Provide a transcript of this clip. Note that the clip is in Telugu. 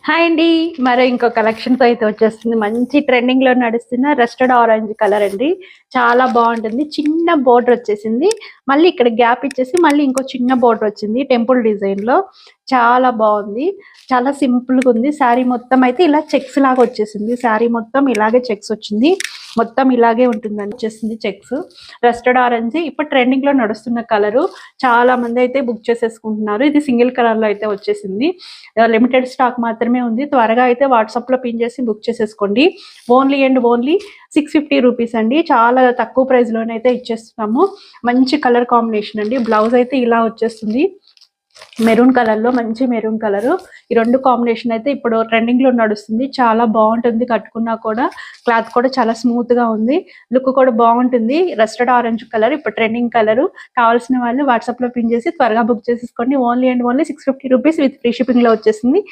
హాయ్ అండి. మరో ఇంకో కలెక్షన్‌తో అయితే వచ్చేస్తుంది. మంచి ట్రెండింగ్‌లో నడుస్తున్న రస్టర్డ్ ఆరెంజ్ కలర్ అండి. చాలా బావుంటుంది. చిన్న బోర్డర్ వచ్చేసింది. మళ్ళీ ఇక్కడ గ్యాప్ ఇచ్చేసి మళ్ళీ ఇంకో చిన్న బోర్డర్ వచ్చింది టెంపుల్ డిజైన్‌లో. చాలా బావుంది. చాలా సింపుల్‌గా ఉంది. శారీ మొత్తం అయితే ఇలా చెక్స్ లాగా వచ్చేసింది. శారీ మొత్తం ఇలాగే చెక్స్ వచ్చింది. మొత్తం ఇలాగే ఉంటుందని వచ్చేసింది చెక్స్. రస్టర్డ్ ఆరెంజ్ ఇప్పుడు ట్రెండింగ్‌లో నడుస్తున్న కలరు. చాలా మంది అయితే బుక్ చేసేసుకుంటున్నారు. ఇది సింగిల్ కలర్‌లో అయితే వచ్చేసింది. లిమిటెడ్ స్టాక్ మాత్రమే ఉంది. త్వరగా అయితే వాట్సాప్‌లో పిన్ చేసి బుక్ చేసేసుకోండి. ఓన్లీ అండ్ ఓన్లీ 650 రూపీస్ అండి. చాలా తక్కువ ప్రైస్‌లోనైతే ఇచ్చేస్తున్నాము. మంచి కలర్ కాంబినేషన్ అండి. బ్లౌజ్ అయితే ఇలా వచ్చేస్తుంది. మెరూన్ కలర్‌లో మంచి మెరూన్ కలరు. ఈ 2 కాంబినేషన్ అయితే ఇప్పుడు ట్రెండింగ్‌లో నడుస్తుంది. చాలా బావుంటుంది కట్టుకున్నా కూడా. క్లాత్ కూడా చాలా స్మూత్‌గా ఉంది. లుక్ కూడా బావుంటుంది. రస్టర్డ్ ఆరెంజ్ కలర్ ఇప్పుడు ట్రెండింగ్ కలరు. కావాల్సిన వాళ్ళు వాట్సాప్‌లో పిన్ చేసి త్వరగా బుక్ చేసేసుకోండి. Only and only 650 rupees with free షిప్పింగ్‌లో వచ్చేసింది.